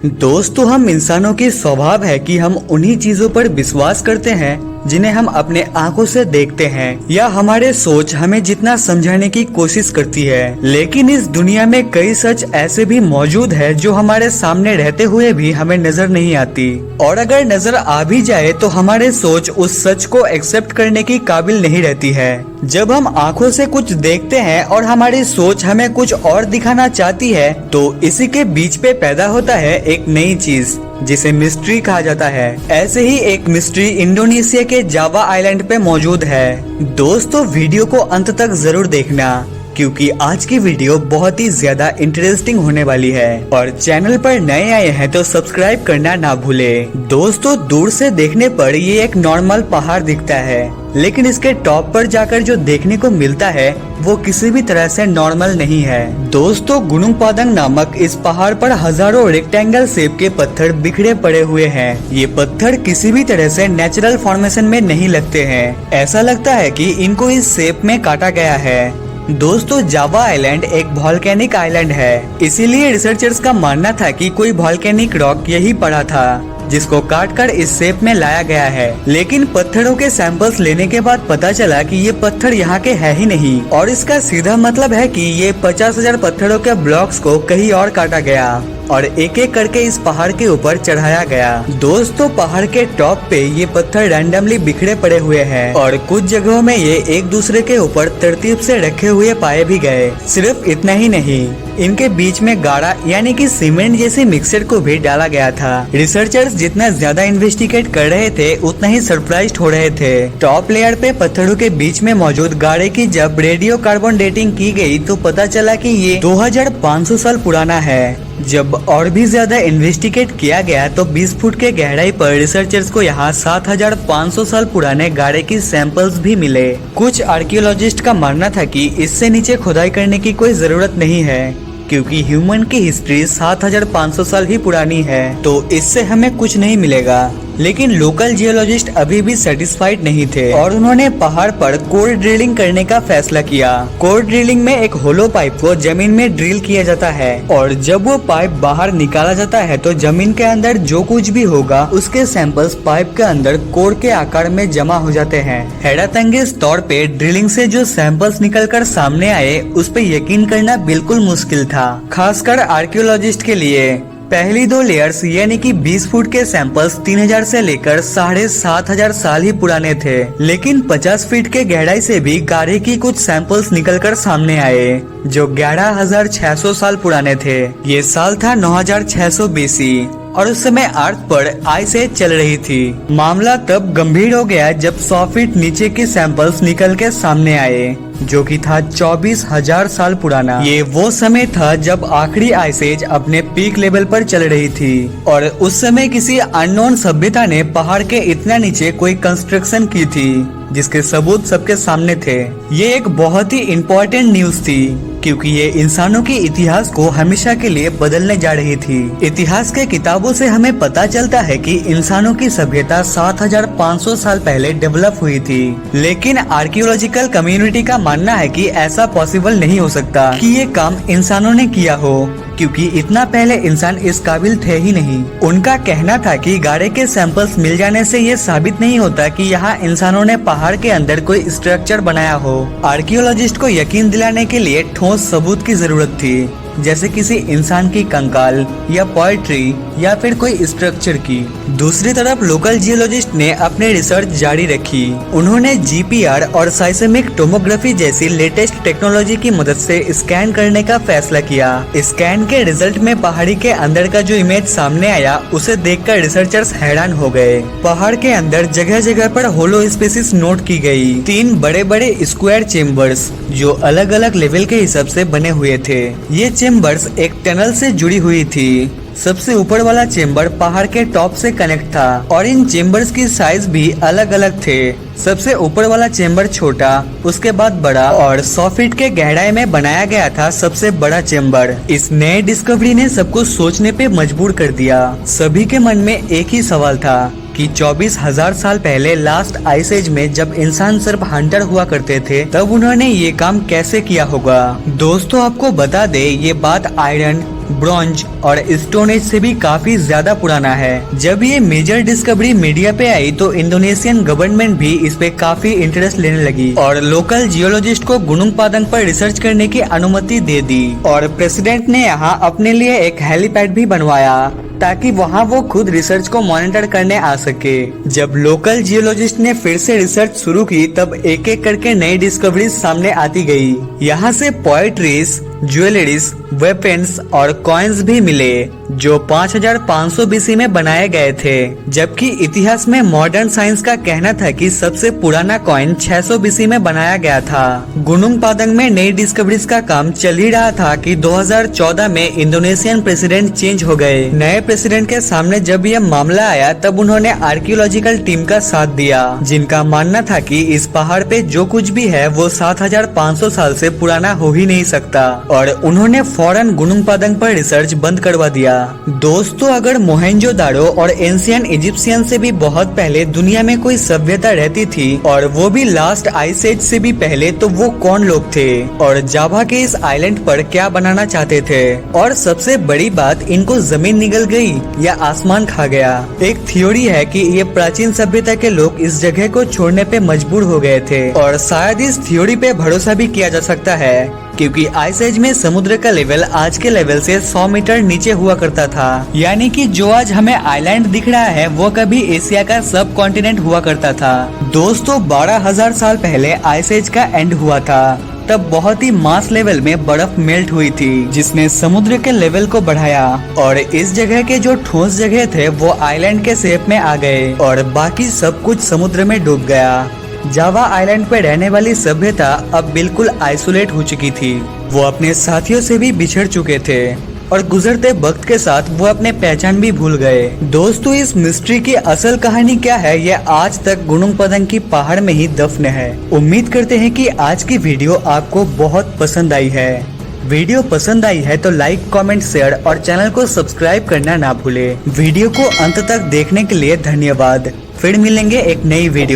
दोस्तों, हम इंसानों की स्वभाव है कि हम उन्हीं चीजों पर विश्वास करते हैं जिन्हें हम अपने आंखों से देखते हैं या हमारे सोच हमें जितना समझाने की कोशिश करती है। लेकिन इस दुनिया में कई सच ऐसे भी मौजूद है जो हमारे सामने रहते हुए भी हमें नजर नहीं आती, और अगर नजर आ भी जाए तो हमारे सोच उस सच को एक्सेप्ट करने की काबिल नहीं रहती है। जब हम आंखों से कुछ देखते हैं और हमारी सोच हमें कुछ और दिखाना चाहती है, तो इसी के बीच पे पैदा होता है एक नई चीज जिसे मिस्ट्री कहा जाता है। ऐसे ही एक मिस्ट्री इंडोनेशिया के जावा आइलैंड पे मौजूद है। दोस्तों, वीडियो को अंत तक जरूर देखना क्योंकि आज की वीडियो बहुत ही ज्यादा इंटरेस्टिंग होने वाली है, और चैनल पर नए आए हैं तो सब्सक्राइब करना ना भूले। दोस्तों, दूर से देखने पर ये एक नॉर्मल पहाड़ दिखता है, लेकिन इसके टॉप पर जाकर जो देखने को मिलता है वो किसी भी तरह से नॉर्मल नहीं है। दोस्तों, गुनुंग पादंग नामक इस पहाड़ पर हजारों रेक्टेंगल शेप के पत्थर बिखरे पड़े हुए हैं। ये पत्थर किसी भी तरह से नेचुरल फॉर्मेशन में नहीं लगते हैं। ऐसा लगता है कि इनको इस शेप में काटा गया है। दोस्तों, जावा आइलैंड एक वॉल्केनिक आइलैंड है, इसीलिए रिसर्चर्स का मानना था कि कोई वॉल्केनिक रॉक यही पड़ा था जिसको काटकर इस शेप में लाया गया है। लेकिन पत्थरों के सैंपल्स लेने के बाद पता चला कि ये पत्थर यहाँ के है ही नहीं, और इसका सीधा मतलब है कि ये 50,000 पत्थरों के ब्लॉक्स को कहीं और काटा गया और एक एक करके इस पहाड़ के ऊपर चढ़ाया गया। दोस्तों, पहाड़ के टॉप पे ये पत्थर रैंडमली बिखरे पड़े हुए हैं और कुछ जगहों में ये एक दूसरे के ऊपर तरतीब से रखे हुए पाए भी गए। सिर्फ इतना ही नहीं, इनके बीच में गाढ़ा यानी कि सीमेंट जैसे मिक्सचर को भी डाला गया था। रिसर्चर्स जितना ज्यादा इन्वेस्टिगेट कर रहे थे उतना ही सरप्राइज्ड हो रहे थे। टॉप लेयर पे पत्थरों के बीच में मौजूद गाढ़े की जब रेडियो कार्बन डेटिंग की गई तो पता चला कि ये 2500 साल पुराना है। जब और भी ज्यादा इन्वेस्टिगेट किया गया तो 20 फुट के गहराई पर रिसर्चर्स को यहाँ 7500 साल पुराने गाढ़े की सैंपल्स भी मिले। कुछ आर्कियोलॉजिस्ट का मानना था कि इससे नीचे खुदाई करने की कोई जरूरत नहीं है क्योंकि ह्यूमन की हिस्ट्री 7500 साल ही पुरानी है, तो इससे हमें कुछ नहीं मिलेगा। लेकिन लोकल जियोलॉजिस्ट अभी भी सेटिस्फाइड नहीं थे और उन्होंने पहाड़ पर कोर ड्रिलिंग करने का फैसला किया। कोर ड्रिलिंग में एक होलो पाइप को जमीन में ड्रिल किया जाता है और जब वो पाइप बाहर निकाला जाता है तो जमीन के अंदर जो कुछ भी होगा उसके सैंपल्स पाइप के अंदर कोर के आकार में जमा हो जाते हैं। हैरतअंगेज तौर पे ड्रिलिंग से जो सैंपल्स निकलकर सामने आए उस पे यकीन करना बिल्कुल मुश्किल था, खासकर आर्कियोलॉजिस्ट के लिए। पहली 2 लेयर्स यानी कि 20 फुट के सैंपल्स 3000 से लेकर 7500 साल ही पुराने थे, लेकिन 50 फीट के गहराई से भी गाढ़े की कुछ सैंपल्स निकलकर सामने आए जो 11600 साल पुराने थे। ये साल था 9600 BC और उस समय अर्थ पर आइस एज चल रही थी। मामला तब गंभीर हो गया जब 100 फीट नीचे के सैंपल्स निकल के सामने आए जो कि था 24,000 साल पुराना। ये वो समय था जब आखिरी आइस एज अपने पीक लेवल पर चल रही थी और उस समय किसी अननोन सभ्यता ने पहाड़ के इतना नीचे कोई कंस्ट्रक्शन की थी जिसके सबूत सबके सामने थे। ये एक बहुत ही इम्पोर्टेंट न्यूज थी क्योंकि ये इंसानों के इतिहास को हमेशा के लिए बदलने जा रही थी। इतिहास के किताबों से हमें पता चलता है कि इंसानों की सभ्यता 7500 साल पहले डेवलप हुई थी, लेकिन आर्कियोलॉजिकल कम्युनिटी का मानना है कि ऐसा पॉसिबल नहीं हो सकता कि ये काम इंसानों ने किया हो, क्योंकि इतना पहले इंसान इस काबिल थे ही नहीं। उनका कहना था कि गाढ़े के सैंपल्स मिल जाने से ये साबित नहीं होता कि यहाँ इंसानों ने पहाड़ के अंदर कोई स्ट्रक्चर बनाया हो। आर्कियोलॉजिस्ट को यकीन दिलाने के लिए ठोस सबूत की जरूरत थी, जैसे किसी इंसान की कंकाल या पोएट्री या फिर कोई स्ट्रक्चर की। दूसरी तरफ लोकल जियोलॉजिस्ट ने अपने रिसर्च जारी रखी। उन्होंने GPR और साइसेमिक टोमोग्राफी जैसी लेटेस्ट टेक्नोलॉजी की मदद से स्कैन करने का फैसला किया। स्कैन के रिजल्ट में पहाड़ी के अंदर का जो इमेज सामने आया उसे देखकर रिसर्चर्स हैरान हो गए। पहाड़ के अंदर जगह जगह पर होलो स्पेसिस नोट की गई। 3 बड़े बड़े स्क्वायर चेम्बर्स जो अलग अलग लेवल के हिसाब से बने हुए थे। ये चेम्बर्स एक टनल से जुड़ी हुई थी। सबसे ऊपर वाला चेम्बर पहाड़ के टॉप से कनेक्ट था और इन चेम्बर्स की साइज भी अलग अलग थे। सबसे ऊपर वाला चेम्बर छोटा, उसके बाद बड़ा और 100 फीट के गहराई में बनाया गया था सबसे बड़ा चेम्बर। इस नए डिस्कवरी ने सबको सोचने पे मजबूर कर दिया। सभी के मन में एक ही सवाल था कि 24,000 साल पहले लास्ट आइस एज में जब इंसान सिर्फ हंटर हुआ करते थे तब उन्होंने ये काम कैसे किया होगा। दोस्तों, आपको बता दे ये बात आयरन, ब्रॉन्ज और स्टोन एज से भी काफी ज्यादा पुराना है। जब ये मेजर डिस्कवरी मीडिया पे आई तो इंडोनेशियन गवर्नमेंट भी इस पे काफी इंटरेस्ट लेने लगी और लोकल जियोलॉजिस्ट को गुनुंग पादंग पर रिसर्च करने की अनुमति दे दी और प्रेसिडेंट ने यहाँ अपने लिए एक हेलीपैड भी बनवाया ताकि वहाँ वो खुद रिसर्च को मॉनिटर करने आ सके। जब लोकल जियोलॉजिस्ट ने फिर से रिसर्च शुरू की तब एक एक करके नई डिस्कवरीज सामने आती गई। यहाँ से पोएट्रीज, ज्वेलरीज, वेपन्स और कॉइन्स भी मिले जो 5500 बीसी में बनाए गए थे, जबकि इतिहास में मॉडर्न साइंस का कहना था कि सबसे पुराना कॉइन 600 बीसी में बनाया गया था। गुनुंग पादंग में नई डिस्कवरीज का काम चल ही रहा था कि 2014 में इंडोनेशियन प्रेसिडेंट चेंज हो गए। नए प्रेसिडेंट के सामने जब यह मामला आया तब उन्होंने आर्कियोलॉजिकल टीम का साथ दिया, जिनका मानना था कि इस पहाड़ पे जो कुछ भी है वो 7500 साल से पुराना हो ही नहीं सकता और उन्होंने फौरन गुनुंग पादंग पर रिसर्च बंद करवा दिया। दोस्तों, अगर मोहेंजोदारो और एंशियंट इजिप्शियन से भी बहुत पहले दुनिया में कोई सभ्यता रहती थी और वो भी लास्ट आइस एज से भी पहले, तो वो कौन लोग थे और जावा के इस आइलैंड पर क्या बनाना चाहते थे, और सबसे बड़ी बात, इनको जमीन निगल गई या आसमान खा गया। एक थ्योरी है कि ये प्राचीन सभ्यता के लोग इस जगह को छोड़ने पे मजबूर हो गए थे और शायद इस थ्योरी पे भरोसा भी किया जा सकता है क्योंकि आइस एज में समुद्र का लेवल आज के लेवल से 100 मीटर नीचे हुआ करता था। यानी कि जो आज हमें आइलैंड दिख रहा है वो कभी एशिया का सब कॉन्टिनेंट हुआ करता था। दोस्तों, 12,000 साल पहले आइस एज का एंड हुआ था। तब बहुत ही मास लेवल में बर्फ मेल्ट हुई थी जिसने समुद्र के लेवल को बढ़ाया और इस जगह के जो ठोस जगह थे वो आइलैंड के शेप में आ गए और बाकी सब कुछ समुद्र में डूब गया। जावा आइलैंड पे रहने वाली सभ्यता अब बिल्कुल आइसोलेट हो चुकी थी। वो अपने साथियों से भी बिछड़ चुके थे और गुजरते वक्त के साथ वो अपने पहचान भी भूल गए। दोस्तों, इस मिस्ट्री की असल कहानी क्या है ये आज तक गुनुंग पादंग की पहाड़ में ही दफन है। उम्मीद करते हैं कि आज की वीडियो आपको बहुत पसंद आई है। वीडियो पसंद आई है तो लाइक, कमेंट, शेयर और चैनल को सब्सक्राइब करना ना भूले। वीडियो को अंत तक देखने के लिए धन्यवाद। फिर मिलेंगे एक नई वीडियो।